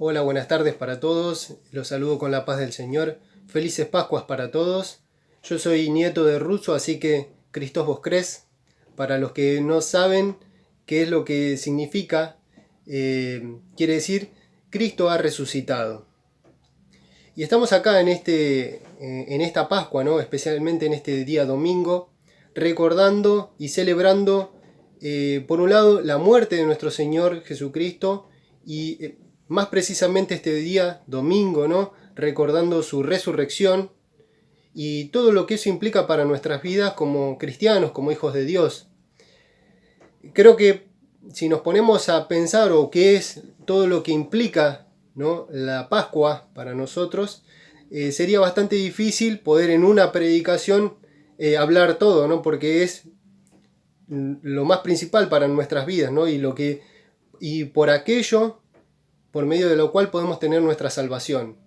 Hola, buenas tardes para todos. Los saludo con la paz del Señor. Felices Pascuas para todos. Yo soy nieto de ruso, así que Christos Voskres. Para los que no saben qué es lo que significa, quiere decir Cristo ha resucitado. Y estamos acá en esta Pascua, ¿no? Especialmente en este día domingo, recordando y celebrando, por un lado, la muerte de nuestro Señor Jesucristo y más precisamente este día domingo, ¿no? Recordando su resurrección y todo lo que eso implica para nuestras vidas como cristianos, como hijos de Dios. Creo que si nos ponemos a pensar o qué es todo lo que implica, ¿no?, la Pascua para nosotros, sería bastante difícil poder en una predicación hablar todo, ¿no? Porque es lo más principal para nuestras vidas, ¿no? Y por aquello, por medio de lo cual podemos tener nuestra salvación.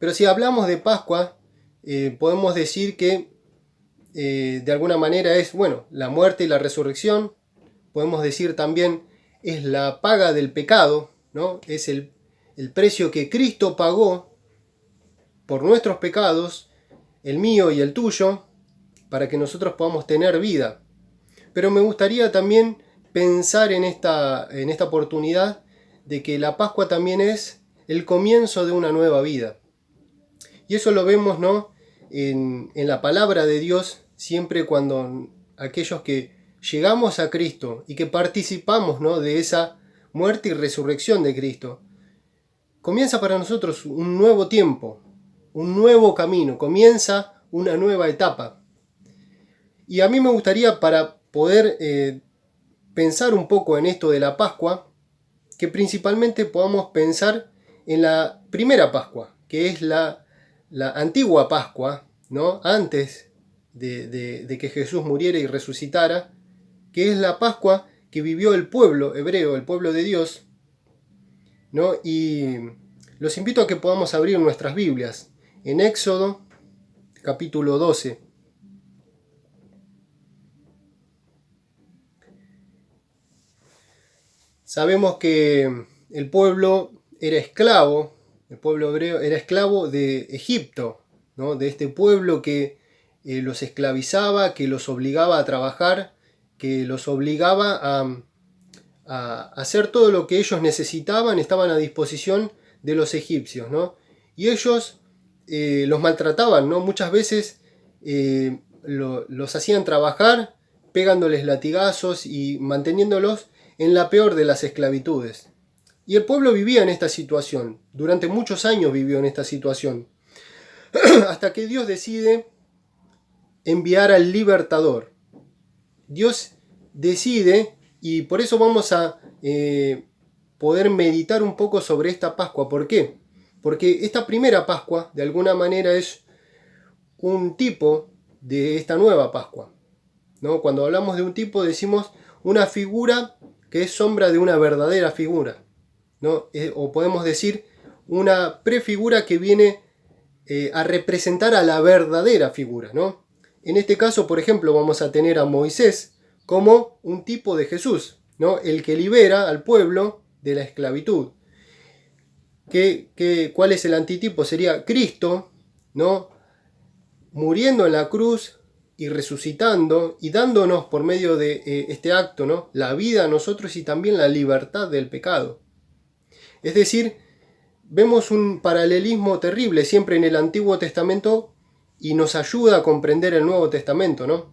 Pero si hablamos de Pascua, podemos decir que de alguna manera es, bueno, la muerte y la resurrección. Podemos decir también es la paga del pecado, ¿no? Es el precio que Cristo pagó por nuestros pecados, el mío y el tuyo, para que nosotros podamos tener vida. Pero me gustaría también pensar en esta oportunidad de que la Pascua también es el comienzo de una nueva vida. Y eso lo vemos, ¿no?, en la palabra de Dios, siempre cuando aquellos que llegamos a Cristo y que participamos, ¿no?, de esa muerte y resurrección de Cristo, comienza para nosotros un nuevo tiempo, un nuevo camino, comienza una nueva etapa. Y a mí me gustaría, para poder pensar un poco en esto de la Pascua, que principalmente podamos pensar en la primera Pascua, que es la antigua Pascua, ¿no?, antes de que Jesús muriera y resucitara, que es la Pascua que vivió el pueblo hebreo, el pueblo de Dios, ¿no? Y los invito a que podamos abrir nuestras Biblias en Éxodo capítulo 12. Sabemos que el pueblo era esclavo, el pueblo hebreo era esclavo de Egipto, ¿no?, de este pueblo que los esclavizaba, que los obligaba a trabajar, que los obligaba a hacer todo lo que ellos necesitaban, estaban a disposición de los egipcios, ¿no? Y ellos los maltrataban, ¿no? Muchas veces los hacían trabajar pegándoles latigazos y manteniéndolos en la peor de las esclavitudes. Y el pueblo vivía en esta situación, durante muchos años vivió en esta situación, hasta que Dios decide enviar al libertador. Dios decide, y por eso vamos a poder meditar un poco sobre esta Pascua. ¿Por qué? Porque esta primera Pascua, de alguna manera, es un tipo de esta nueva Pascua, ¿no? Cuando hablamos de un tipo, decimos una figura que es sombra de una verdadera figura, ¿no? O podemos decir una prefigura que viene a representar a la verdadera figura, ¿no? En este caso, por ejemplo, vamos a tener a Moisés como un tipo de Jesús, ¿no?, el que libera al pueblo de la esclavitud. ¿Cuál es el antitipo? Sería Cristo, ¿no?, muriendo en la cruz y resucitando y dándonos por medio de este acto, ¿no?, la vida a nosotros y también la libertad del pecado. Es decir, vemos un paralelismo terrible siempre en el Antiguo Testamento y nos ayuda a comprender el Nuevo Testamento, ¿no?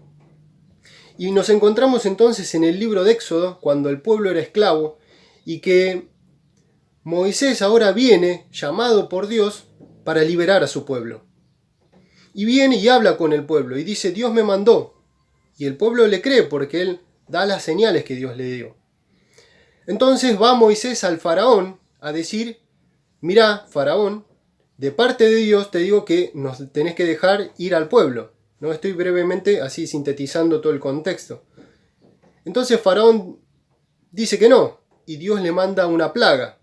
Y nos encontramos entonces en el libro de Éxodo, cuando el pueblo era esclavo, y que Moisés ahora viene, llamado por Dios, para liberar a su pueblo. Y viene y habla con el pueblo, y dice, Dios me mandó. Y el pueblo le cree, porque él da las señales que Dios le dio. Entonces va Moisés al faraón a decir, mirá, faraón, de parte de Dios te digo que nos tenés que dejar ir al pueblo. ¿No? Estoy brevemente así sintetizando todo el contexto. Entonces Faraón dice que no, y Dios le manda una plaga.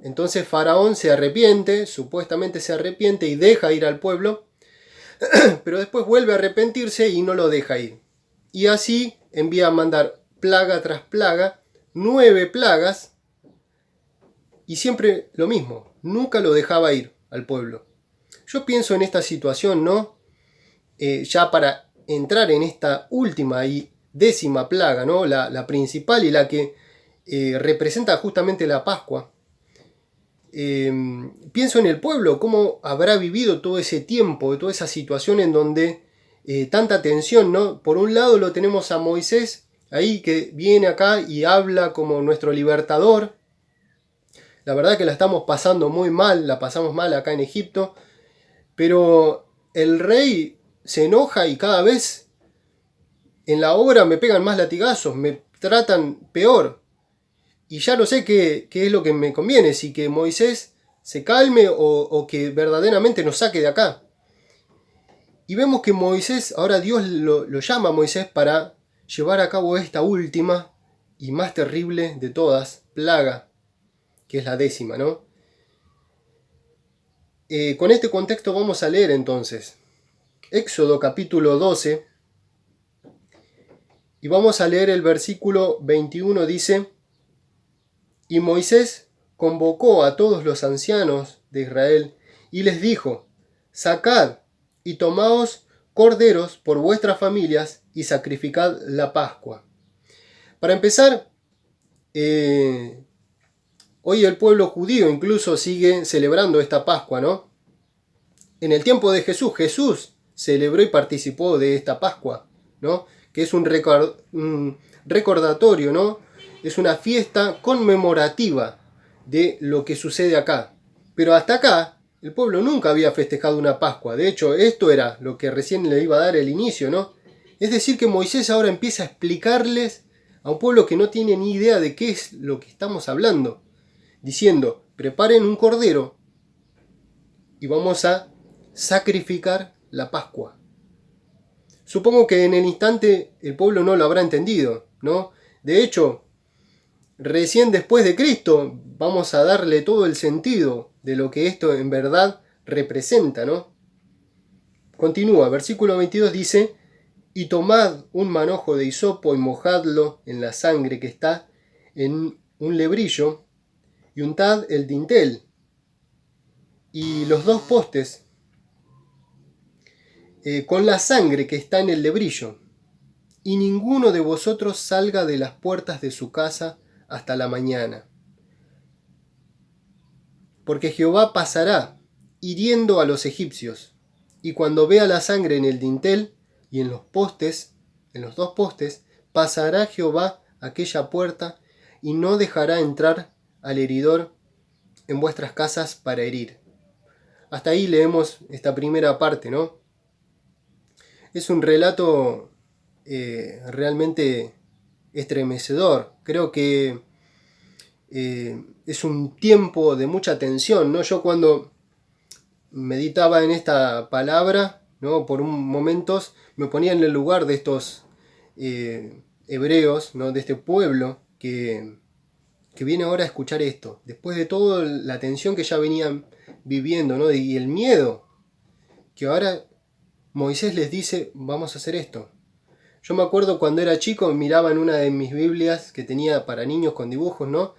Entonces Faraón se arrepiente, supuestamente se arrepiente y deja ir al pueblo, pero después vuelve a arrepentirse y no lo deja ir. Y así envía a mandar plaga tras plaga, 9 plagas, y siempre lo mismo, nunca lo dejaba ir al pueblo. Yo pienso en esta situación, ¿no? Ya para entrar en esta última y 10ª plaga, ¿no? La principal y la que representa justamente la Pascua. Pienso en el pueblo, cómo habrá vivido todo ese tiempo, toda esa situación en donde tanta tensión, ¿no? Por un lado lo tenemos a Moisés, ahí que viene acá y habla como nuestro libertador. La verdad que la estamos pasando muy mal, la pasamos mal acá en Egipto, pero el rey se enoja y cada vez en la obra me pegan más latigazos, me tratan peor. Y ya no sé qué es lo que me conviene, si que Moisés se calme o que verdaderamente nos saque de acá. Y vemos que Moisés, ahora Dios lo llama a Moisés para llevar a cabo esta última y más terrible de todas, plaga, que es la 10ª, ¿no? Con este contexto vamos a leer entonces Éxodo capítulo 12 y vamos a leer el versículo 21, dice: Y Moisés convocó a todos los ancianos de Israel y les dijo: Sacad y tomaos corderos por vuestras familias y sacrificad la Pascua. Para empezar, hoy el pueblo judío incluso sigue celebrando esta Pascua, ¿no? En el tiempo de Jesús, Jesús celebró y participó de esta Pascua, ¿no? Que es un recordatorio, ¿no? Es una fiesta conmemorativa de lo que sucede acá. Pero hasta acá, el pueblo nunca había festejado una Pascua. De hecho, esto era lo que recién le iba a dar el inicio, ¿no? Es decir, que Moisés ahora empieza a explicarles a un pueblo que no tiene ni idea de qué es lo que estamos hablando, diciendo: preparen un cordero y vamos a sacrificar la Pascua. Supongo que en el instante el pueblo no lo habrá entendido, ¿no? De hecho, recién después de Cristo vamos a darle todo el sentido de lo que esto en verdad representa, ¿no? Continúa, versículo 22 dice: Y tomad un manojo de hisopo y mojadlo en la sangre que está en un lebrillo, y untad el dintel y los 2 postes con la sangre que está en el lebrillo, y ninguno de vosotros salga de las puertas de su casa hasta la mañana. Porque Jehová pasará hiriendo a los egipcios, y cuando vea la sangre en el dintel y en los postes, en los 2 postes, pasará Jehová aquella puerta y no dejará entrar al heridor en vuestras casas para herir. Hasta ahí leemos esta primera parte, ¿no? Es un relato realmente estremecedor. Creo que es un tiempo de mucha tensión, ¿no? Yo cuando meditaba en esta palabra, ¿no? Por un momentos me ponía en el lugar de estos hebreos, ¿no? De este pueblo que viene ahora a escuchar esto, después de toda la tensión que ya venían viviendo, ¿no? Y el miedo que ahora Moisés les dice: vamos a hacer esto. Yo me acuerdo cuando era chico, miraba en una de mis Biblias que tenía para niños con dibujos, ¿no?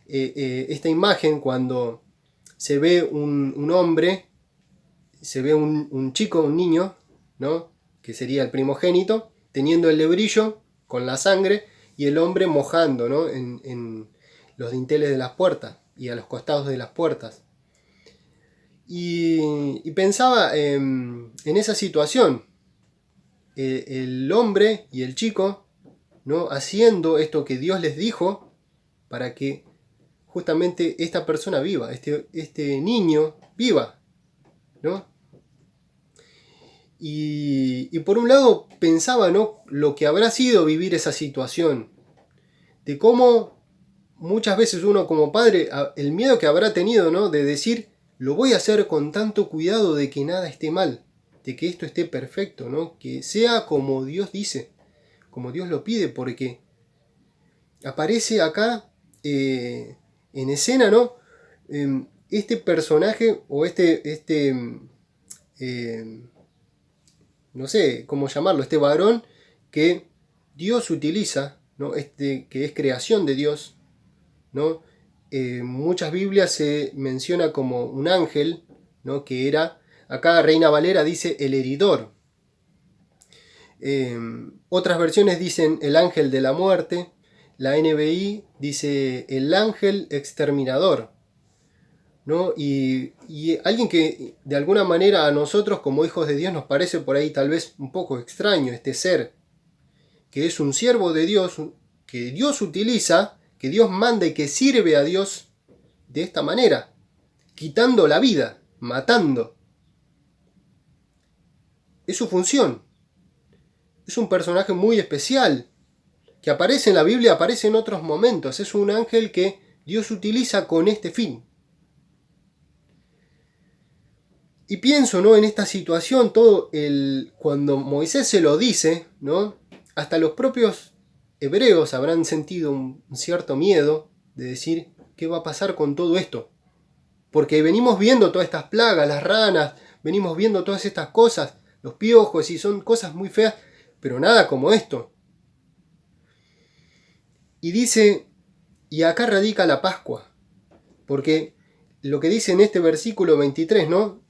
Esta imagen cuando se ve un hombre, se ve un chico, un niño, ¿no? Que sería el primogénito, teniendo el lebrillo con la sangre y el hombre mojando, ¿no? En los dinteles de las puertas y a los costados de las puertas. Y pensaba en esa situación, el hombre y el chico, ¿no? Haciendo esto que Dios les dijo para que justamente esta persona viva, este niño viva, ¿no? Y por un lado pensaba, ¿no? Lo que habrá sido vivir esa situación, de cómo muchas veces uno como padre, el miedo que habrá tenido, ¿no? De decir: lo voy a hacer con tanto cuidado de que nada esté mal, de que esto esté perfecto, ¿no? Que sea como Dios dice, como Dios lo pide, porque aparece acá en escena, ¿no? Este personaje o no sé cómo llamarlo, este varón que Dios utiliza, ¿no? Que es creación de Dios, ¿no? muchas Biblias se menciona como un ángel, ¿no? Que era, acá Reina Valera dice el heridor. Otras versiones dicen el ángel de la muerte. La NBI dice el ángel exterminador, ¿no? Y alguien que de alguna manera a nosotros como hijos de Dios nos parece por ahí tal vez un poco extraño, este ser, que es un siervo de Dios, que Dios utiliza, que Dios manda y que sirve a Dios de esta manera, quitando la vida, matando. Es su función. Es un personaje muy especial, que aparece en la Biblia, aparece en otros momentos. Es un ángel que Dios utiliza con este fin. Y pienso, ¿no? En esta situación, cuando Moisés se lo dice, ¿no? Hasta los propios hebreos habrán sentido un cierto miedo de decir, ¿qué va a pasar con todo esto? Porque venimos viendo todas estas plagas, las ranas, venimos viendo todas estas cosas, los piojos, y son cosas muy feas, pero nada como esto. Y dice, y acá radica la Pascua, porque lo que dice en este versículo 23, ¿no?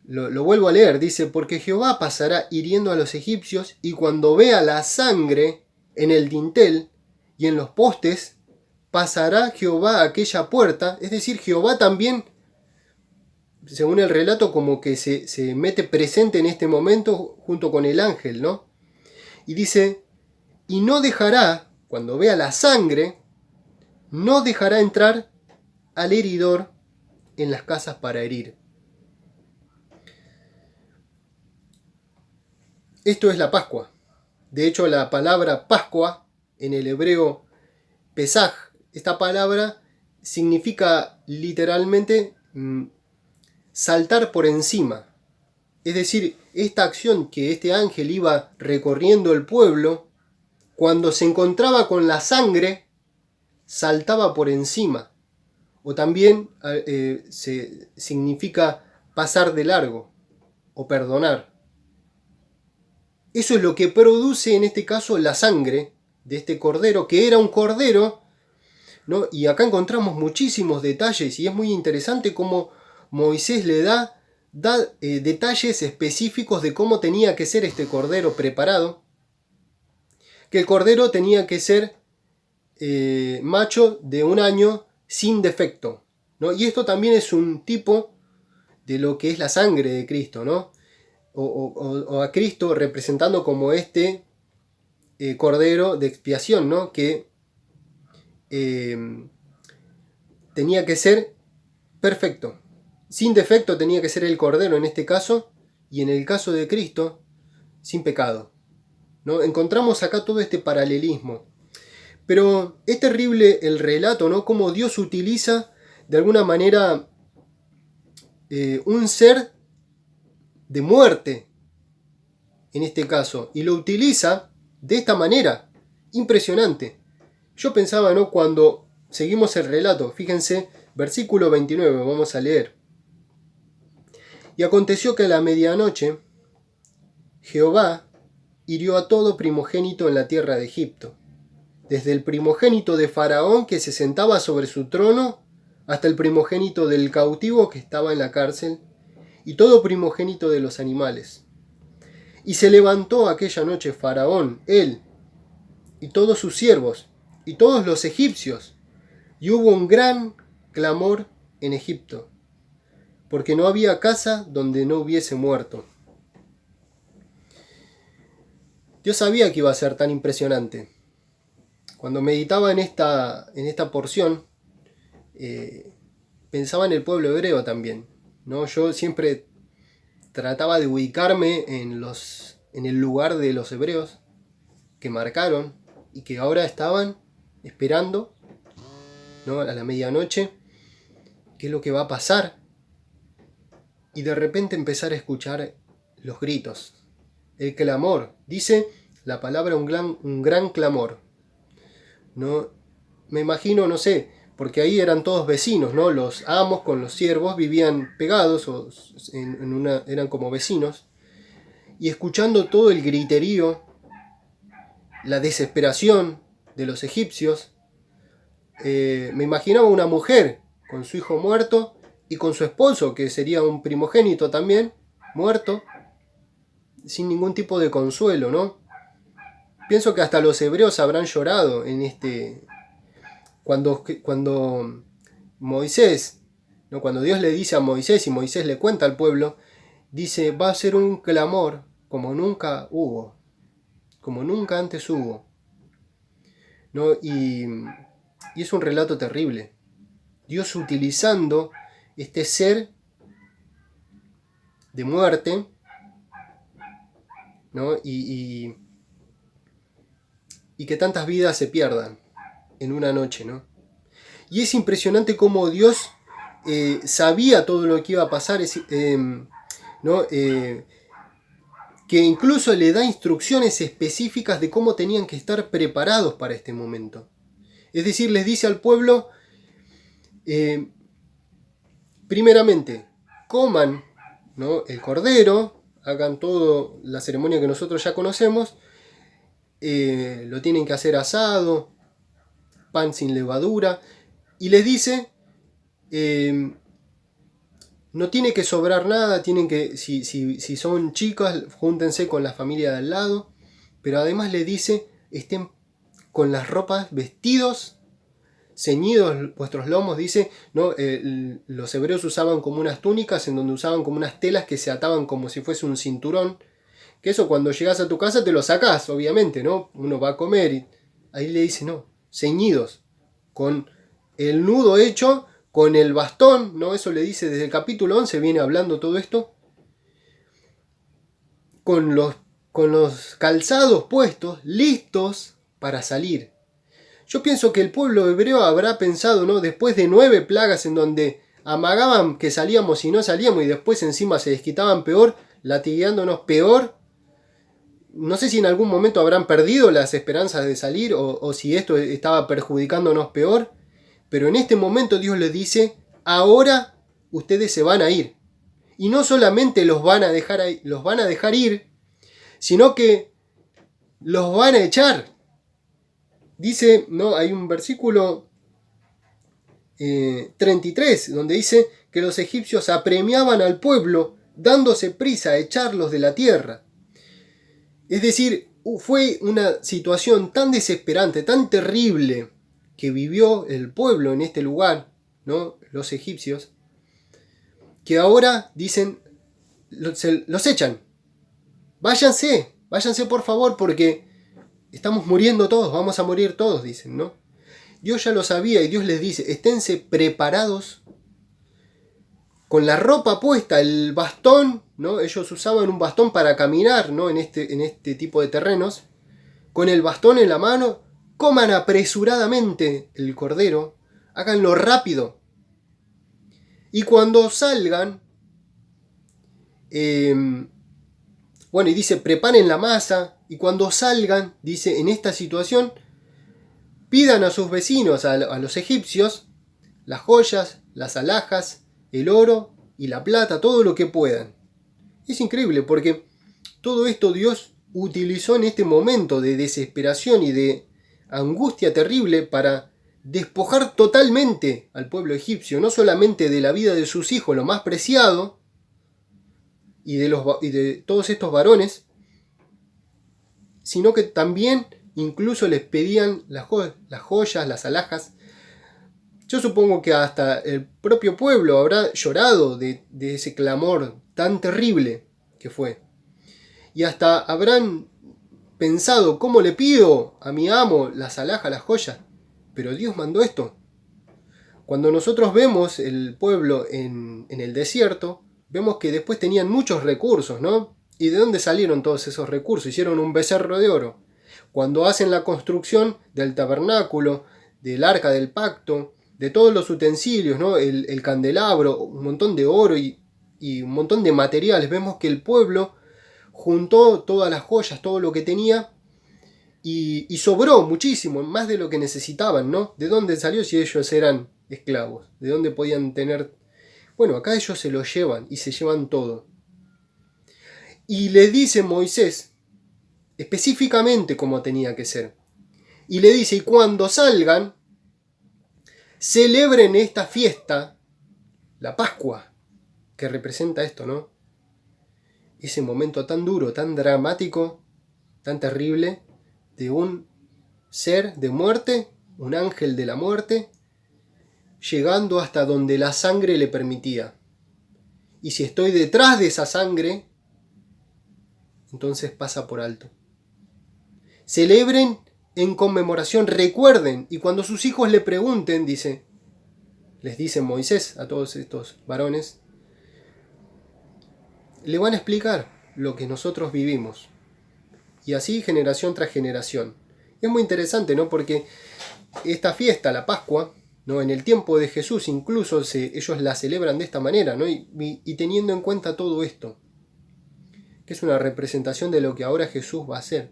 Lo vuelvo a leer, dice, porque Jehová pasará hiriendo a los egipcios, y cuando vea la sangre en el dintel y en los postes, pasará Jehová a aquella puerta. Es decir, Jehová también, según el relato, como que se mete presente en este momento junto con el ángel, ¿no? Y dice, y no dejará, cuando vea la sangre, no dejará entrar al heridor en las casas para herir. Esto es la Pascua. De hecho, la palabra Pascua, en el hebreo Pesaj, esta palabra significa literalmente saltar por encima. Es decir, esta acción que este ángel iba recorriendo el pueblo, cuando se encontraba con la sangre, saltaba por encima. O también significa pasar de largo o perdonar. Eso es lo que produce en este caso la sangre de este cordero, que era un cordero, ¿no? Y acá encontramos muchísimos detalles y es muy interesante cómo Moisés le da detalles específicos de cómo tenía que ser este cordero preparado. Que el cordero tenía que ser macho de 1 año sin defecto, ¿no? Y esto también es un tipo de lo que es la sangre de Cristo, ¿no? O a Cristo representando como este cordero de expiación, ¿no? Que tenía que ser perfecto, sin defecto tenía que ser el cordero en este caso, y en el caso de Cristo, sin pecado, ¿no? Encontramos acá todo este paralelismo. Pero es terrible el relato, ¿no? Cómo Dios utiliza de alguna manera un ser de muerte, en este caso, y lo utiliza de esta manera, impresionante. Yo pensaba, ¿no? Cuando seguimos el relato, fíjense, versículo 29, vamos a leer. Y aconteció que a la medianoche, Jehová hirió a todo primogénito en la tierra de Egipto, desde el primogénito de Faraón que se sentaba sobre su trono, hasta el primogénito del cautivo que estaba en la cárcel, y todo primogénito de los animales. Y se levantó aquella noche Faraón, él, y todos sus siervos, y todos los egipcios, y hubo un gran clamor en Egipto, porque no había casa donde no hubiese muerto. Dios sabía que iba a ser tan impresionante. Cuando meditaba en esta porción, pensaba en el pueblo hebreo también, ¿no? Yo siempre trataba de ubicarme en el lugar de los hebreos que marcaron y que ahora estaban esperando, ¿no? A la medianoche, qué es lo que va a pasar, y de repente empezar a escuchar los gritos, el clamor. Dice la palabra un gran clamor, ¿no? Me imagino, no sé, porque ahí eran todos vecinos, ¿no? Los amos con los siervos vivían pegados, eran como vecinos, y escuchando todo el griterío, la desesperación de los egipcios, me imaginaba una mujer con su hijo muerto y con su esposo, que sería un primogénito también, muerto, sin ningún tipo de consuelo, ¿no? Pienso que hasta los hebreos habrán llorado en cuando Moisés, ¿no? Cuando Dios le dice a Moisés y Moisés le cuenta al pueblo, dice, va a ser un clamor como nunca hubo, como nunca antes hubo, ¿no? Y es un relato terrible. Dios utilizando este ser de muerte, ¿no? Y que tantas vidas se pierdan en una noche, ¿no? Y es impresionante cómo Dios sabía todo lo que iba a pasar, ¿no? Que incluso le da instrucciones específicas de cómo tenían que estar preparados para este momento. Es decir, les dice al pueblo, primeramente, coman, ¿no? El cordero, hagan toda la ceremonia que nosotros ya conocemos, lo tienen que hacer asado, pan sin levadura, y les dice, no tiene que sobrar nada, tienen que, si son chicas, júntense con la familia de al lado, pero además les dice, estén con las ropas, vestidos, ceñidos vuestros lomos, dice, ¿no? Los hebreos usaban como unas túnicas en donde usaban como unas telas que se ataban como si fuese un cinturón, que eso cuando llegas a tu casa te lo sacás, obviamente, ¿no? Uno va a comer y ahí le dice, no, ceñidos, con el nudo hecho, con el bastón, ¿no? Eso le dice desde el capítulo 11, viene hablando todo esto, con los calzados puestos, listos para salir. Yo pienso que el pueblo hebreo habrá pensado, ¿no? Después de 9 plagas en donde amagaban que salíamos y no salíamos y después encima se desquitaban peor, latigueándonos peor. No sé si en algún momento habrán perdido las esperanzas de salir o si esto estaba perjudicándonos peor. Pero en este momento Dios les dice, ahora ustedes se van a ir. Y no solamente los van a dejar ir, sino que los van a echar. Dice, ¿no? Hay un versículo 33, donde dice que los egipcios apremiaban al pueblo, dándose prisa a echarlos de la tierra. Es decir, fue una situación tan desesperante, tan terrible, que vivió el pueblo en este lugar, ¿no? Los egipcios, que ahora dicen, los echan. Váyanse por favor, porque estamos muriendo todos, vamos a morir todos, dicen, ¿no? Dios ya lo sabía y Dios les dice, esténse preparados, con la ropa puesta, el bastón, ¿no? Ellos usaban un bastón para caminar, ¿no? En este tipo de terrenos, con el bastón en la mano, coman apresuradamente el cordero, háganlo rápido. Y cuando salgan, bueno, y dice, preparen la masa, y cuando salgan, dice, en esta situación, pidan a sus vecinos, a los egipcios, las joyas, las alhajas, el oro y la plata, todo lo que puedan. Es increíble porque todo esto Dios utilizó en este momento de desesperación y de angustia terrible para despojar totalmente al pueblo egipcio, no solamente de la vida de sus hijos, lo más preciado, y de todos estos varones, sino que también incluso les pedían las joyas, las alhajas. Yo supongo que hasta el propio pueblo habrá llorado de ese clamor tan terrible que fue. Y hasta habrán pensado, ¿cómo le pido a mi amo las alhajas, las joyas? Pero Dios mandó esto. Cuando nosotros vemos el pueblo en el desierto, vemos que después tenían muchos recursos, ¿no? ¿Y de dónde salieron todos esos recursos? Hicieron un becerro de oro. Cuando hacen la construcción del tabernáculo, del arca del pacto, de todos los utensilios, ¿no? El candelabro, un montón de oro y un montón de materiales, vemos que el pueblo juntó todas las joyas, todo lo que tenía, y sobró muchísimo, más de lo que necesitaban, ¿no? ¿De dónde salió si ellos eran esclavos? ¿De dónde podían tener? Bueno, acá ellos se lo llevan y se llevan todo. Y le dice Moisés específicamente cómo tenía que ser. Y le dice, y cuando salgan, celebren esta fiesta, la Pascua, que representa esto, ¿no? Ese momento tan duro, tan dramático, tan terrible, de un ser de muerte, un ángel de la muerte, llegando hasta donde la sangre le permitía. Y si estoy detrás de esa sangre, entonces pasa por alto. Celebren en conmemoración, recuerden, y cuando sus hijos le pregunten, les dice Moisés a todos estos varones, le van a explicar lo que nosotros vivimos. Y así generación tras generación. Es muy interesante, ¿no? Porque esta fiesta, la Pascua, ¿no? En el tiempo de Jesús incluso ellos la celebran de esta manera, ¿no? Y teniendo en cuenta todo esto, que es una representación de lo que ahora Jesús va a hacer.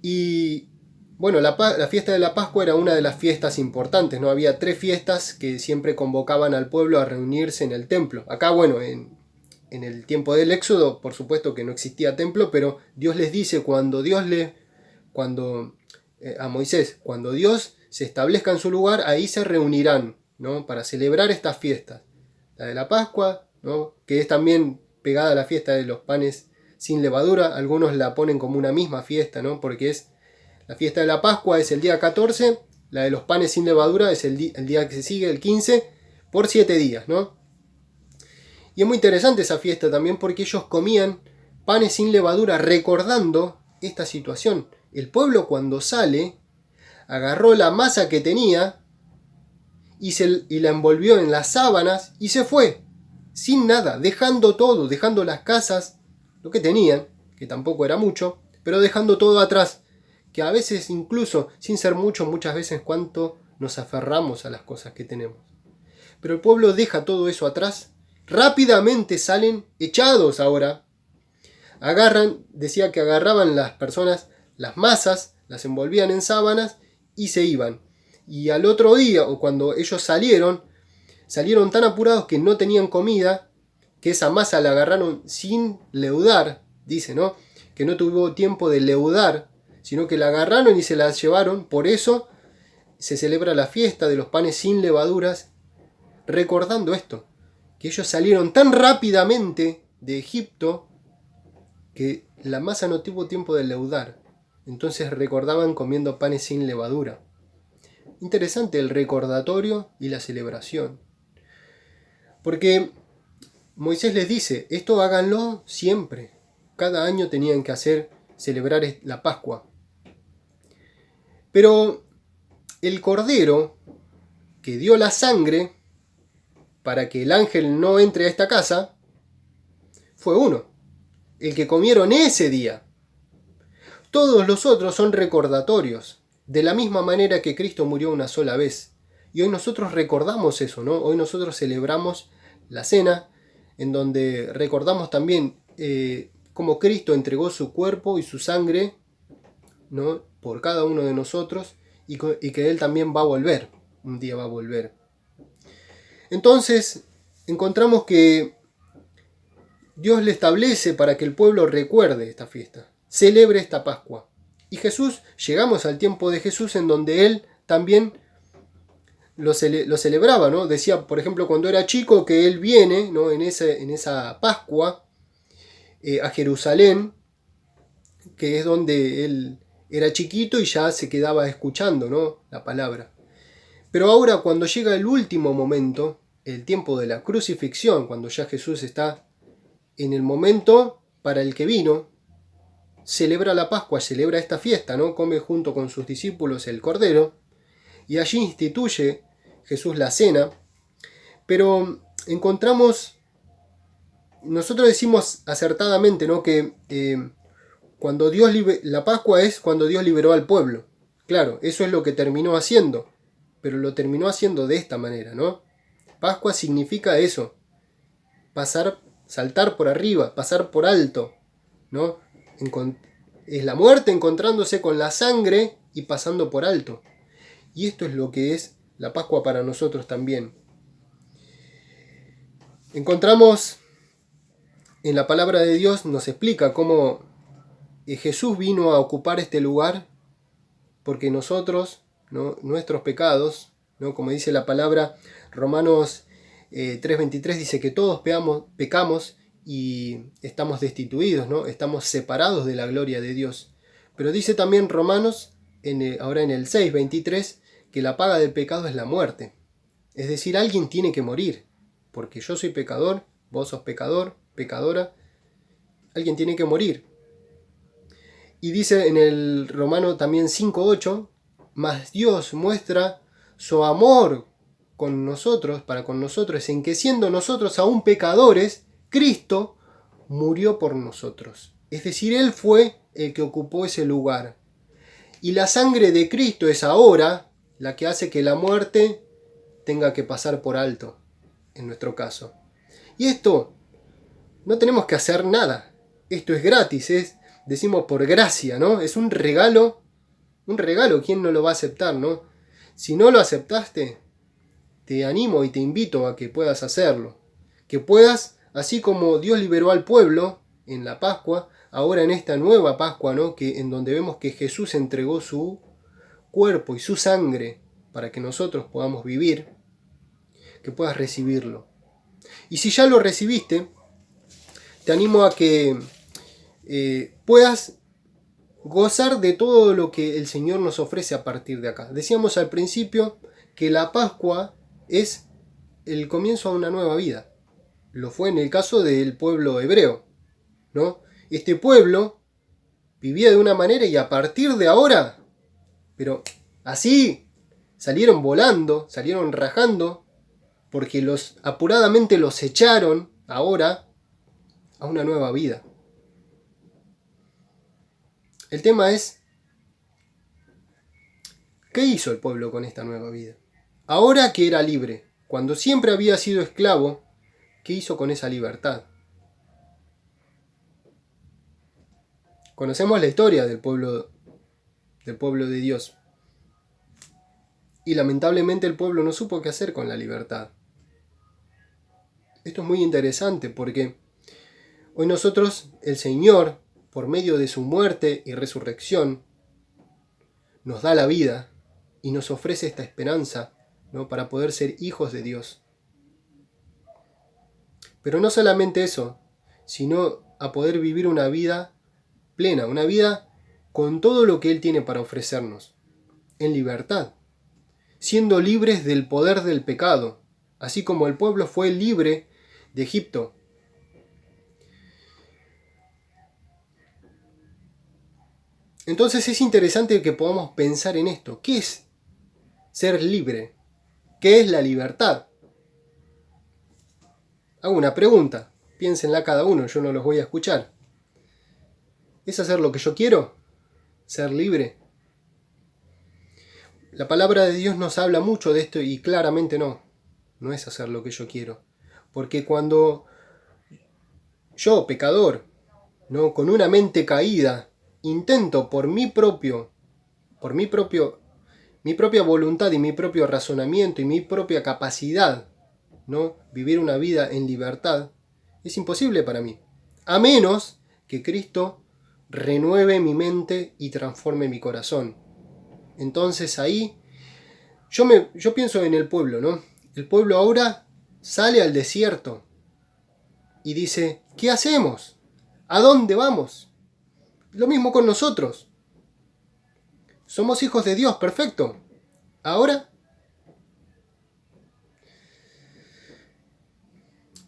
Y bueno, la fiesta de la Pascua era una de las fiestas importantes, ¿no? Había 3 fiestas que siempre convocaban al pueblo a reunirse en el templo. Acá, bueno, en el tiempo del Éxodo, por supuesto que no existía templo, pero Dios les dice a Moisés, cuando Dios se establezca en su lugar, ahí se reunirán, ¿no? Para celebrar estas fiestas. La de la Pascua, ¿no? Que es también pegada a la fiesta de los panes sin levadura. Algunos la ponen como una misma fiesta, ¿no? Porque la fiesta de la Pascua es el día 14, la de los panes sin levadura es el día que se sigue, el 15, por 7 días, ¿no? Y es muy interesante esa fiesta también porque ellos comían panes sin levadura recordando esta situación. El pueblo cuando sale agarró la masa que tenía y la envolvió en las sábanas y se fue, sin nada, dejando todo, dejando las casas, lo que tenían, que tampoco era mucho, pero dejando todo atrás, que a veces incluso, sin ser mucho, muchas veces cuánto nos aferramos a las cosas que tenemos. Pero el pueblo deja todo eso atrás, rápidamente salen echados ahora, decía que agarraban las personas las masas, las envolvían en sábanas y se iban. Y al otro día, o cuando ellos salieron tan apurados que no tenían comida, que esa masa la agarraron sin leudar, dice, ¿no? Que no tuvo tiempo de leudar, sino que la agarraron y se la llevaron. Por eso se celebra la fiesta de los panes sin levaduras, recordando esto, que ellos salieron tan rápidamente de Egipto que la masa no tuvo tiempo de leudar. Entonces recordaban comiendo panes sin levadura. Interesante el recordatorio y la celebración. Porque Moisés les dice, esto háganlo siempre. Cada año tenían que celebrar la Pascua. Pero el cordero que dio la sangre para que el ángel no entre a esta casa fue uno, el que comieron ese día. Todos los otros son recordatorios, de la misma manera que Cristo murió una sola vez. Y hoy nosotros recordamos eso, ¿no? Hoy nosotros celebramos la cena, en donde recordamos también cómo Cristo entregó su cuerpo y su sangre, ¿no? Por cada uno de nosotros, y que Él también va a volver, un día va a volver. Entonces, encontramos que Dios le establece para que el pueblo recuerde esta fiesta, celebre esta Pascua. Y Jesús, llegamos al tiempo de Jesús en donde Él también lo celebraba, ¿no? Decía, por ejemplo, cuando era chico que Él viene, ¿no? en esa Pascua a Jerusalén, que es donde Él era chiquito y ya se quedaba escuchando, ¿no? La palabra. Pero ahora cuando llega el último momento, el tiempo de la crucifixión, cuando ya Jesús está en el momento para el que vino, celebra la Pascua, celebra esta fiesta, ¿no? Come junto con sus discípulos el Cordero, y allí instituye Jesús la cena. Pero nosotros decimos acertadamente, ¿no? Que cuando la Pascua es cuando Dios liberó al pueblo. Claro, eso es lo que terminó haciendo, pero lo terminó haciendo de esta manera, ¿no? Pascua significa eso, saltar por arriba, pasar por alto, ¿no? Es la muerte encontrándose con la sangre y pasando por alto. Y esto es lo que es la Pascua para nosotros también. Encontramos en la palabra de Dios, nos explica cómo Jesús vino a ocupar este lugar porque nosotros ¿no? Nuestros pecados, ¿no? Como dice la palabra, Romanos 3:23 dice que todos pecamos y estamos destituidos, ¿no? Estamos separados de la gloria de Dios. Pero dice también Romanos, ahora en el 6:23, que la paga del pecado es la muerte. Es decir, alguien tiene que morir, porque yo soy pecador, vos sos pecador, pecadora, alguien tiene que morir. Y dice en el Romano también 5:8, mas Dios muestra su amor con nosotros, para con nosotros, en que siendo nosotros aún pecadores, Cristo murió por nosotros. Es decir, Él fue el que ocupó ese lugar. Y la sangre de Cristo es ahora la que hace que la muerte tenga que pasar por alto, en nuestro caso. Y esto, no tenemos que hacer nada. Esto es gratis, decimos por gracia, ¿no? Es un regalo, ¿quién no lo va a aceptar, no? Si no lo aceptaste, te animo y te invito a que puedas hacerlo. Que puedas, así como Dios liberó al pueblo en la Pascua, ahora en esta nueva Pascua, ¿no? En donde vemos que Jesús entregó su cuerpo y su sangre para que nosotros podamos vivir, que puedas recibirlo. Y si ya lo recibiste, te animo a que puedas gozar de todo lo que el Señor nos ofrece a partir de acá. Decíamos al principio que la Pascua es el comienzo a una nueva vida. Lo fue en el caso del pueblo hebreo, ¿no? Este pueblo vivía de una manera y a partir de ahora, pero así, salieron volando, salieron rajando, porque apuradamente los echaron ahora a una nueva vida. El tema es, ¿qué hizo el pueblo con esta nueva vida? Ahora que era libre, cuando siempre había sido esclavo, ¿qué hizo con esa libertad? Conocemos la historia del pueblo de Dios. Y lamentablemente el pueblo no supo qué hacer con la libertad. Esto es muy interesante porque hoy nosotros, el Señor, por medio de su muerte y resurrección, nos da la vida y nos ofrece esta esperanza, ¿no? Para poder ser hijos de Dios. Pero no solamente eso, sino a poder vivir una vida plena, una vida con todo lo que Él tiene para ofrecernos, en libertad, siendo libres del poder del pecado, así como el pueblo fue libre de Egipto. Entonces es interesante que podamos pensar en esto. ¿Qué es ser libre? ¿Qué es la libertad? Hago una pregunta, piénsenla cada uno, yo no los voy a escuchar. ¿Es hacer lo que yo quiero? ¿Ser libre? La palabra de Dios nos habla mucho de esto y claramente no es hacer lo que yo quiero. Porque cuando yo, pecador, ¿no? Con una mente caída, intento por mi propia voluntad y mi propio razonamiento y mi propia capacidad, ¿no? Vivir una vida en libertad, es imposible para mí. A menos que Cristo renueve mi mente y transforme mi corazón. Entonces ahí, yo pienso en el pueblo, ¿no? El pueblo ahora sale al desierto y dice, ¿qué hacemos? ¿A dónde vamos? Lo mismo con nosotros. Somos hijos de Dios, perfecto. Ahora.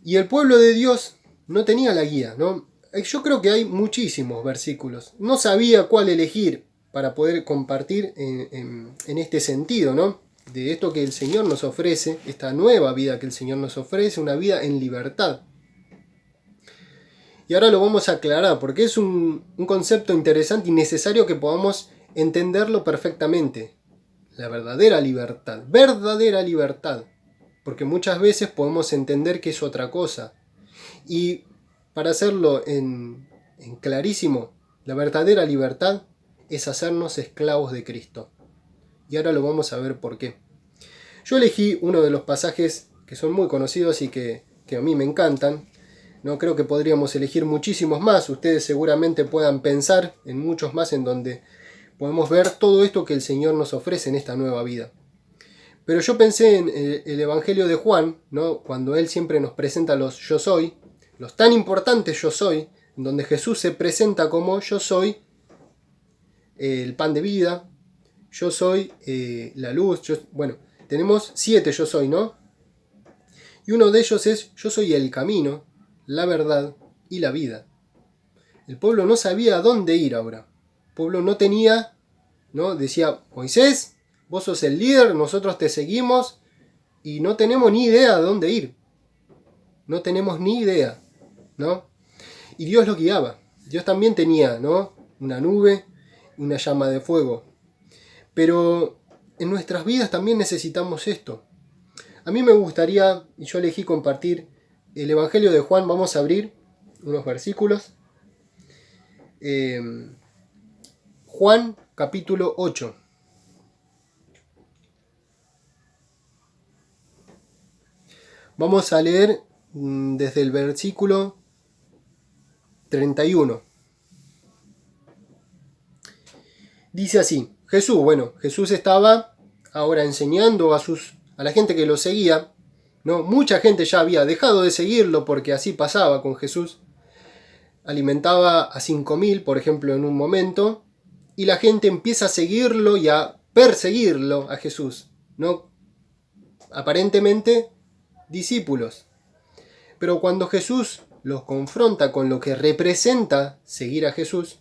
Y el pueblo de Dios no tenía la guía, ¿no? Yo creo que hay muchísimos versículos. No sabía cuál elegir para poder compartir en este sentido, ¿no? De esto que el Señor nos ofrece, esta nueva vida que el Señor nos ofrece, una vida en libertad. Y ahora lo vamos a aclarar, porque es un concepto interesante y necesario que podamos entenderlo perfectamente. La verdadera libertad. Verdadera libertad. Porque muchas veces podemos entender que es otra cosa. Y para hacerlo en clarísimo, la verdadera libertad es hacernos esclavos de Cristo. Y ahora lo vamos a ver por qué. Yo elegí uno de los pasajes que son muy conocidos y que a mí me encantan. No creo que podríamos elegir muchísimos más. Ustedes seguramente puedan pensar en muchos más en donde podemos ver todo esto que el Señor nos ofrece en esta nueva vida. Pero yo pensé en el Evangelio de Juan, ¿no? Cuando él siempre nos presenta los yo soy, los tan importantes yo soy, en donde Jesús se presenta como yo soy el pan de vida, yo soy la luz, bueno, tenemos 7 yo soy, ¿no? Y uno de ellos es yo soy el camino, la verdad y la vida. El pueblo no sabía a dónde ir ahora. El pueblo no tenía, ¿no? Decía, Moisés, vos sos el líder, nosotros te seguimos y no tenemos ni idea de dónde ir. No tenemos ni idea, ¿no? Y Dios lo guiaba. Dios también tenía, ¿no? Una nube, una llama de fuego. Pero en nuestras vidas también necesitamos esto. A mí me gustaría, y yo elegí compartir el Evangelio de Juan. Vamos a abrir unos versículos. Juan capítulo 8. Vamos a leer desde el versículo 31. Dice así, Jesús estaba ahora enseñando a la gente que lo seguía, ¿no? Mucha gente ya había dejado de seguirlo porque así pasaba con Jesús. Alimentaba a 5.000, por ejemplo, en un momento, y la gente empieza a seguirlo y a perseguirlo a Jesús, ¿no? Aparentemente discípulos. Pero cuando Jesús los confronta con lo que representa seguir a Jesús,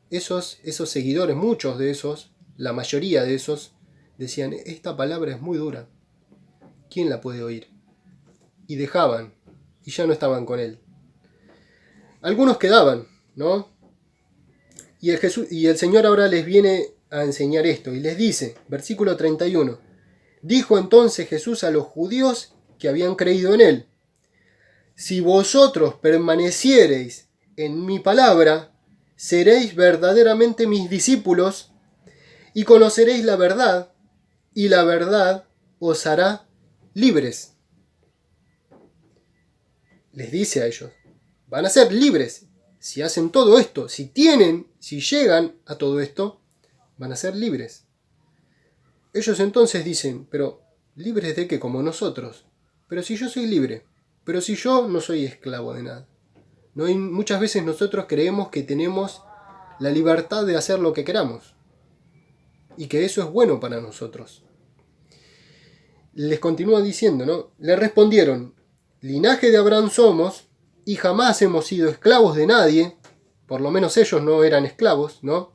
esos seguidores, muchos de esos, la mayoría de esos, decían, esta palabra es muy dura, ¿quién la puede oír? Y dejaban, y ya no estaban con él. Algunos quedaban, ¿no? Y el Señor ahora les viene a enseñar esto, y les dice, versículo 31, dijo entonces Jesús a los judíos que habían creído en él, si vosotros permaneciereis en mi palabra, seréis verdaderamente mis discípulos y conoceréis la verdad, y la verdad os hará libres. Les dice a ellos, van a ser libres si hacen todo esto, si llegan a todo esto, van a ser libres. Ellos entonces dicen, pero ¿libres de qué? Como nosotros. Pero si yo soy libre, pero si yo no soy esclavo de nada. ¿No? Y muchas veces nosotros creemos que tenemos la libertad de hacer lo que queramos y que eso es bueno para nosotros. Les continúa diciendo, ¿no? Le respondieron, linaje de Abraham somos y jamás hemos sido esclavos de nadie, por lo menos ellos no eran esclavos, ¿no?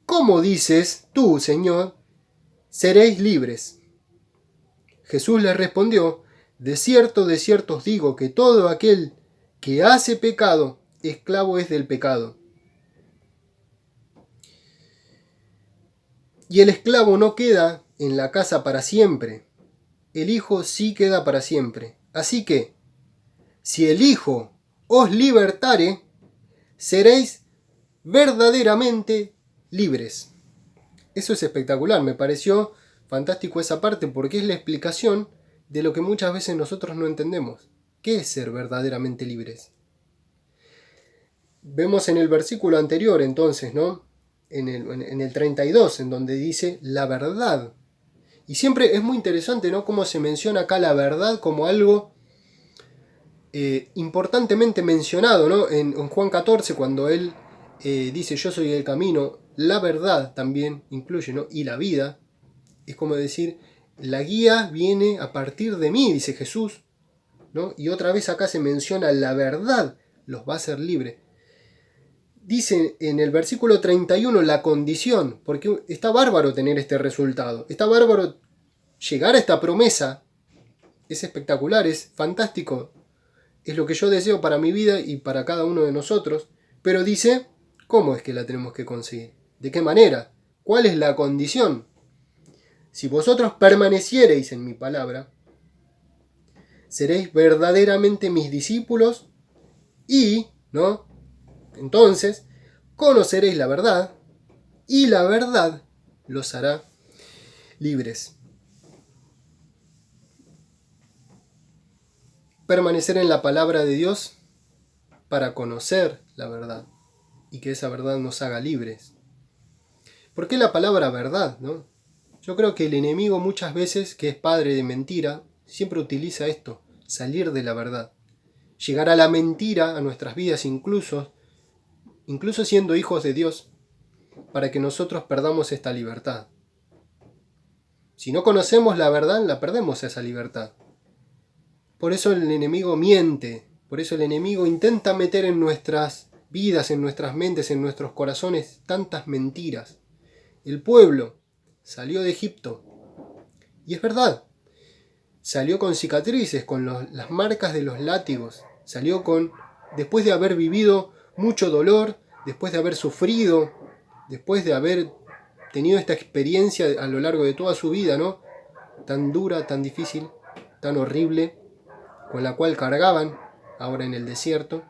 ¿Cómo dices tú, Señor, seréis libres? Jesús les respondió, de cierto os digo que todo aquel que hace pecado, esclavo es del pecado. Y el esclavo no queda en la casa para siempre, el Hijo sí queda para siempre. Así que, si el Hijo os libertare, seréis verdaderamente libres. Eso es espectacular, me pareció fantástico esa parte porque es la explicación de lo que muchas veces nosotros no entendemos. ¿Qué es ser verdaderamente libres? Vemos en el versículo anterior entonces, ¿no? En el 32, en donde dice la verdad. Y siempre es muy interesante, ¿no? Cómo se menciona acá la verdad como algo importantemente mencionado, ¿no? En Juan 14, cuando él dice yo soy el camino, la verdad también incluye, ¿no? Y la vida. Es como decir, la guía viene a partir de mí, dice Jesús, ¿no? Y otra vez acá se menciona la verdad, los va a hacer libre. Dice en el versículo 31 la condición, porque está bárbaro tener este resultado, está bárbaro llegar a esta promesa, es espectacular, es fantástico, es lo que yo deseo para mi vida y para cada uno de nosotros, pero dice, ¿cómo es que la tenemos que conseguir? ¿De qué manera? ¿Cuál es la condición? Si vosotros permaneciereis en mi palabra, seréis verdaderamente mis discípulos y, ¿no? Entonces, conoceréis la verdad y la verdad los hará libres. Permanecer en la palabra de Dios para conocer la verdad y que esa verdad nos haga libres. ¿Por qué la palabra verdad, no? Yo creo que el enemigo muchas veces, que es padre de mentira, siempre utiliza esto, salir de la verdad. Llegar a la mentira a nuestras vidas incluso siendo hijos de Dios, para que nosotros perdamos esta libertad. Si no conocemos la verdad, la perdemos esa libertad. Por eso el enemigo miente, por eso el enemigo intenta meter en nuestras vidas, en nuestras mentes, en nuestros corazones tantas mentiras. El pueblo salió de Egipto, y es verdad, salió con cicatrices, con las marcas de los látigos, salió después de haber vivido mucho dolor, después de haber sufrido, después de haber tenido esta experiencia a lo largo de toda su vida, ¿no? Tan dura, tan difícil, tan horrible, con la cual cargaban ahora en el desierto,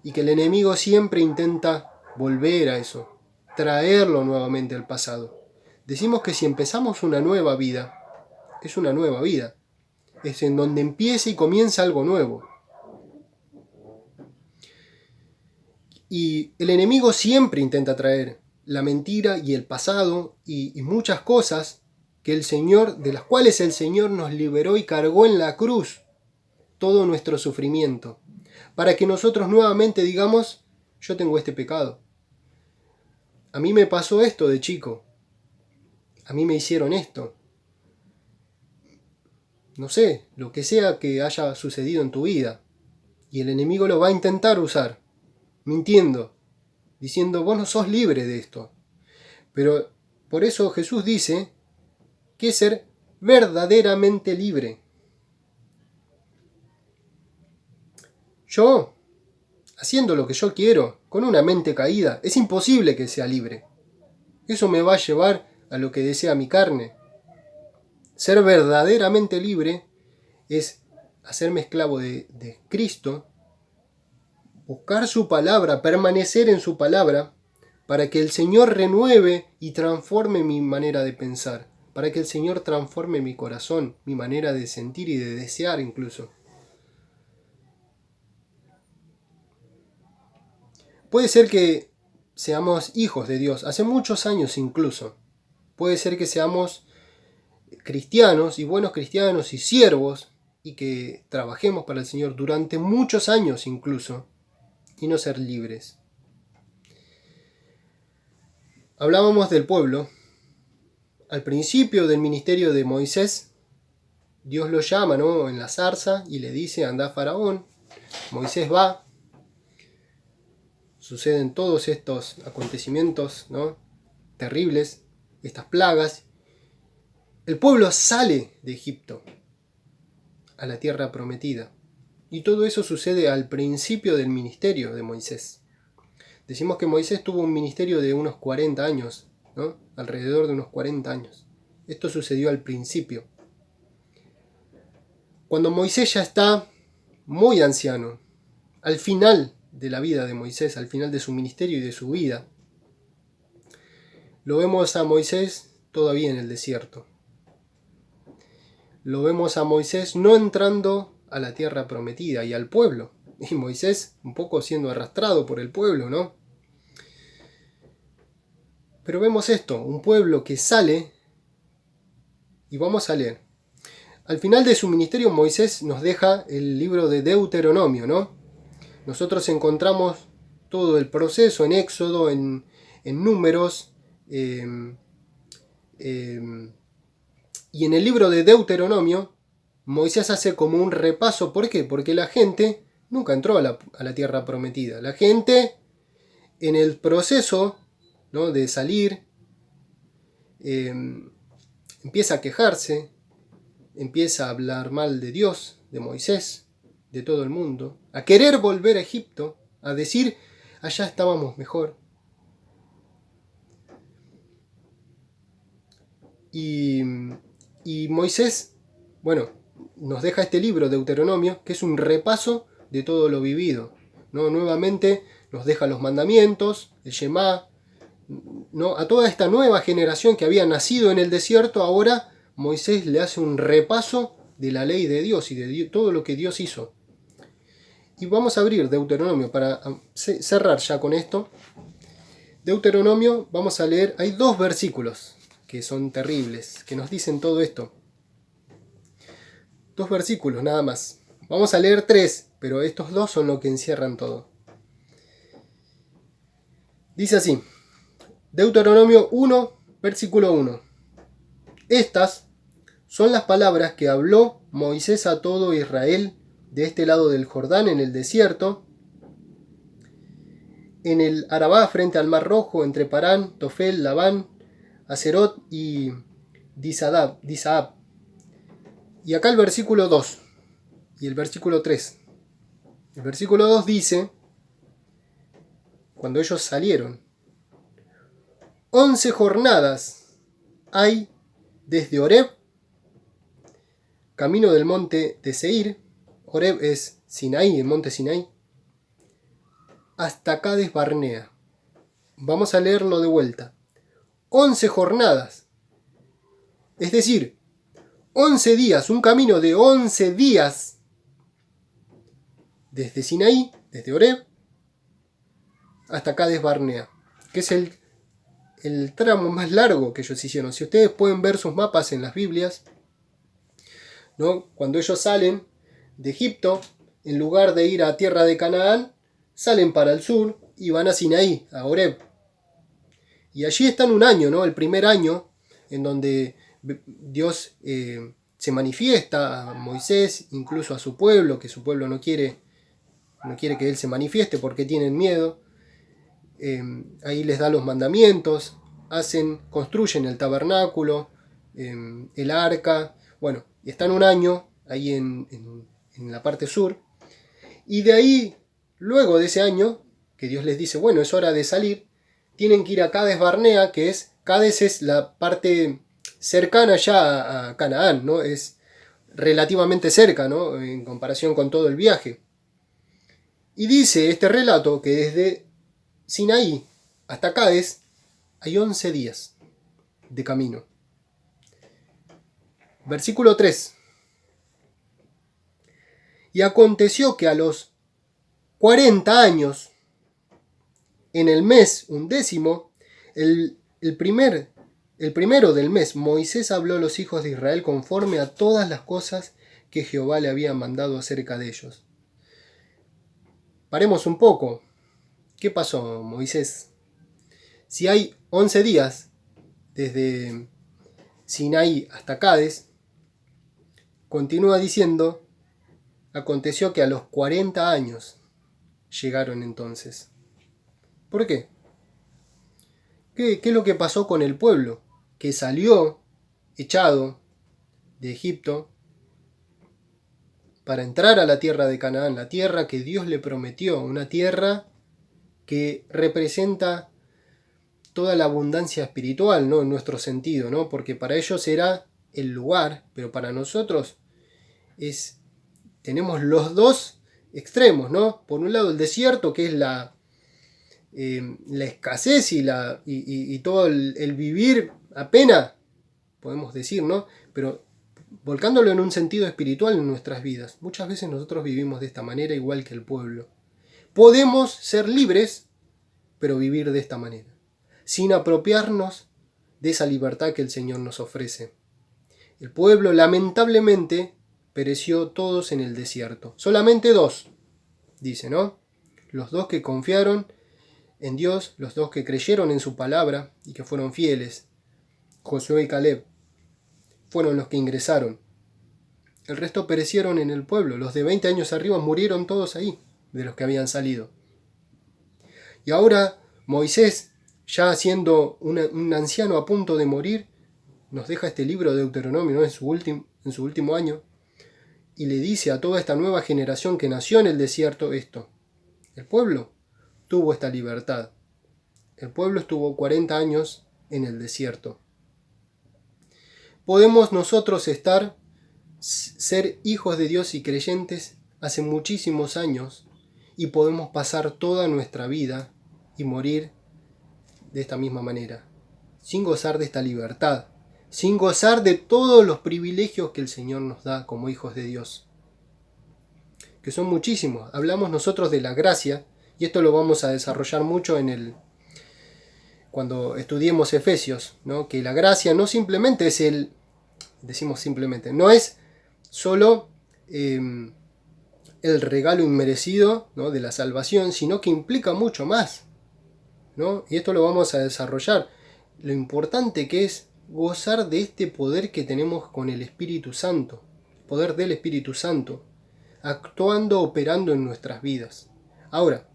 y que el enemigo siempre intenta volver a eso, traerlo nuevamente al pasado. Decimos que si empezamos una nueva vida, es una nueva vida, es en donde empieza y comienza algo nuevo. Y el enemigo siempre intenta traer la mentira y el pasado y muchas cosas de las cuales el Señor nos liberó y cargó en la cruz todo nuestro sufrimiento, para que nosotros nuevamente digamos, yo tengo este pecado. A mí me pasó esto de chico. A mí me hicieron esto. No sé, lo que sea que haya sucedido en tu vida. Y el enemigo lo va a intentar usar, mintiendo, diciendo, vos no sos libre de esto. Pero por eso Jesús dice que es ser verdaderamente libre. Yo, haciendo lo que yo quiero, con una mente caída, es imposible que sea libre. Eso me va a llevar a lo que desea mi carne. Ser verdaderamente libre es hacerme esclavo de Cristo, buscar su palabra, permanecer en su palabra, para que el Señor renueve y transforme mi manera de pensar, para que el Señor transforme mi corazón, mi manera de sentir y de desear incluso. Puede ser que seamos hijos de Dios, hace muchos años incluso. Puede ser que seamos cristianos y buenos cristianos y siervos y que trabajemos para el Señor durante muchos años incluso y no ser libres. Hablábamos del pueblo. Al principio del ministerio de Moisés, Dios lo llama, ¿no?, en la zarza y le dice, anda a Faraón. Moisés va. Suceden todos estos acontecimientos, ¿no?, terribles, estas plagas. El pueblo sale de Egipto a la tierra prometida. Y todo eso sucede al principio del ministerio de Moisés. Decimos que Moisés tuvo un ministerio de unos 40 años, ¿no?, alrededor de unos 40 años. Esto sucedió al principio. Cuando Moisés ya está muy anciano, al final de la vida de Moisés, al final de su ministerio y de su vida, lo vemos a Moisés todavía en el desierto. Lo vemos a Moisés no entrando a la tierra prometida y al pueblo. Y Moisés un poco siendo arrastrado por el pueblo, ¿no? Pero vemos esto, un pueblo que sale, y vamos a leer. Al final de su ministerio Moisés nos deja el libro de Deuteronomio, ¿no? Nosotros encontramos todo el proceso en Éxodo, en Números, y en el libro de Deuteronomio Moisés hace como un repaso. ¿Por qué? Porque la gente nunca entró a la tierra prometida. La gente en el proceso, ¿no?, de salir empieza a quejarse, empieza a hablar mal de Dios, de Moisés, de todo el mundo, a querer volver a Egipto, a decir, allá estábamos mejor. Y Moisés, bueno, nos deja este libro, Deuteronomio, que es un repaso de todo lo vivido, ¿no? Nuevamente nos deja los mandamientos, el Shema, ¿no? A toda esta nueva generación que había nacido en el desierto, ahora Moisés le hace un repaso de la ley de Dios y de todo lo que Dios hizo. Y vamos a abrir Deuteronomio para cerrar ya con esto. Deuteronomio, vamos a leer, hay 2 versículos que son terribles, que nos dicen todo esto. 2 versículos nada más. Vamos a leer 3, pero estos 2 son lo que encierran todo. Dice así, Deuteronomio 1, versículo 1. Estas son las palabras que habló Moisés a todo Israel de este lado del Jordán en el desierto, en el Arabá frente al Mar Rojo, entre Parán, Tofel, Labán, Acerot y Disaab. Y acá el versículo 2 y el versículo 3. El versículo 2 dice, cuando ellos salieron, 11 jornadas hay desde Horeb, camino del monte de Seir, Horeb es Sinaí, el monte Sinaí, hasta Cades Barnea. Vamos a leerlo de vuelta. 11 jornadas. Es decir, 11 días, un camino de 11 días desde Sinaí, desde Horeb, hasta Cades Barnea, que es el tramo más largo que ellos hicieron. Si ustedes pueden ver sus mapas en las Biblias, ¿no? Cuando ellos salen de Egipto, en lugar de ir a tierra de Canaán, salen para el sur y van a Sinaí, a Horeb. Y allí están un año, ¿no? El primer año en donde Dios se manifiesta a Moisés, incluso a su pueblo, que su pueblo no quiere que él se manifieste porque tienen miedo. Ahí les da los mandamientos, construyen el tabernáculo, el arca, bueno, y están un año ahí en la parte sur, y de ahí, luego de ese año, que Dios les dice, bueno, es hora de salir, tienen que ir a Cades Barnea, Cades es la parte cercana ya a Canaán, ¿no? Es relativamente cerca, ¿no? En comparación con todo el viaje. Y dice este relato que desde Sinaí hasta Cades hay 11 días de camino. Versículo 3. Y aconteció que a los 40 años, en el mes 11, el primero del mes, Moisés habló a los hijos de Israel conforme a todas las cosas que Jehová le había mandado acerca de ellos. Paremos un poco. ¿Qué pasó, Moisés? Si hay 11 días desde Sinaí hasta Cades, continúa diciendo, aconteció que a los 40 años llegaron entonces. ¿Por qué? ¿Qué es lo que pasó con el pueblo? Que salió echado de Egipto para entrar a la tierra de Canaán, la tierra que Dios le prometió, una tierra que representa toda la abundancia espiritual, ¿no? En nuestro sentido, ¿no? Porque para ellos era el lugar, pero para nosotros tenemos los dos extremos, ¿no? Por un lado el desierto, que es la escasez y todo el vivir apenas, podemos decir, ¿no? Pero volcándolo en un sentido espiritual en nuestras vidas. Muchas veces nosotros vivimos de esta manera igual que el pueblo. Podemos ser libres, pero vivir de esta manera, sin apropiarnos de esa libertad que el Señor nos ofrece. El pueblo, lamentablemente, pereció todos en el desierto. Solamente 2, dice, ¿no? Los 2 que confiaron en Dios, los 2 que creyeron en su palabra y que fueron fieles, Josué y Caleb, fueron los que ingresaron. El resto perecieron en el pueblo. Los de 20 años arriba murieron todos ahí, de los que habían salido. Y ahora Moisés, ya siendo un anciano a punto de morir, nos deja este libro de Deuteronomio, ¿no? en su último año, y le dice a toda esta nueva generación que nació en el desierto esto. El pueblo tuvo esta libertad. El pueblo estuvo 40 años en el desierto. Podemos nosotros ser hijos de Dios y creyentes hace muchísimos años y podemos pasar toda nuestra vida y morir de esta misma manera, sin gozar de esta libertad, sin gozar de todos los privilegios que el Señor nos da como hijos de Dios, que son muchísimos. Hablamos nosotros de la gracia, y esto lo vamos a desarrollar mucho en cuando estudiemos Efesios, ¿no? Que la gracia no simplemente es decimos simplemente, no es solo el regalo inmerecido, ¿no? De la salvación, sino que implica mucho más, ¿no? Y esto lo vamos a desarrollar. Lo importante que es gozar de este poder que tenemos con el Espíritu Santo, poder del Espíritu Santo, actuando, operando en nuestras vidas. Ahora,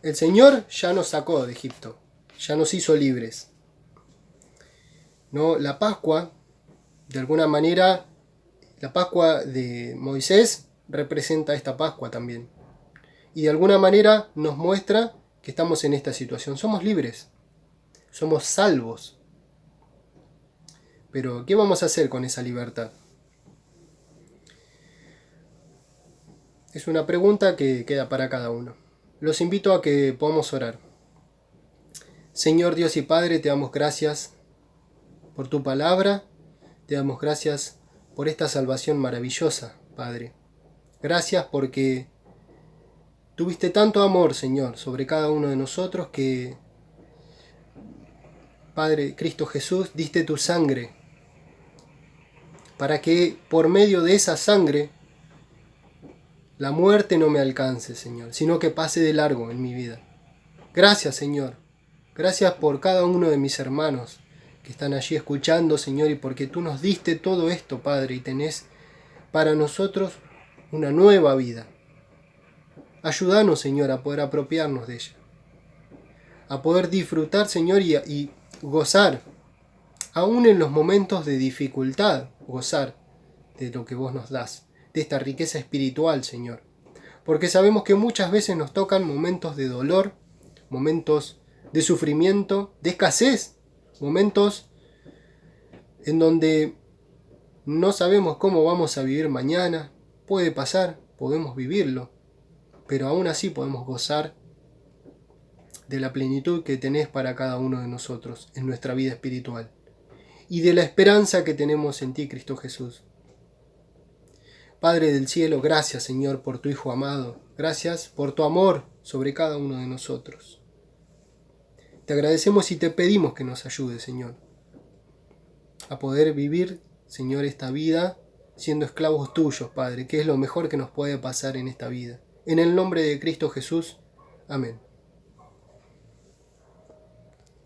el Señor ya nos sacó de Egipto, ya nos hizo libres, ¿no? La Pascua, de alguna manera, la Pascua de Moisés representa esta Pascua también. Y de alguna manera nos muestra que estamos en esta situación. Somos libres, somos salvos. Pero, ¿qué vamos a hacer con esa libertad? Es una pregunta que queda para cada uno. Los invito a que podamos orar. Señor Dios y Padre, te damos gracias por tu palabra, te damos gracias por esta salvación maravillosa, Padre. Gracias porque tuviste tanto amor, Señor, sobre cada uno de nosotros que, Padre, Cristo Jesús, diste tu sangre para que por medio de esa sangre la muerte no me alcance, Señor, sino que pase de largo en mi vida. Gracias, Señor. Gracias por cada uno de mis hermanos que están allí escuchando, Señor, y porque tú nos diste todo esto, Padre, y tenés para nosotros una nueva vida. Ayúdanos, Señor, a poder apropiarnos de ella, a poder disfrutar, Señor, y gozar, aún en los momentos de dificultad, gozar de lo que vos nos das, de esta riqueza espiritual, Señor. Porque sabemos que muchas veces nos tocan momentos de dolor, momentos de sufrimiento, de escasez, momentos en donde no sabemos cómo vamos a vivir mañana. Puede pasar, podemos vivirlo, pero aún así podemos gozar de la plenitud que tenés para cada uno de nosotros en nuestra vida espiritual y de la esperanza que tenemos en ti, Cristo Jesús. Padre del cielo, gracias, Señor, por tu Hijo amado. Gracias por tu amor sobre cada uno de nosotros. Te agradecemos y te pedimos que nos ayudes, Señor, a poder vivir, Señor, esta vida siendo esclavos tuyos, Padre, que es lo mejor que nos puede pasar en esta vida. En el nombre de Cristo Jesús. Amén.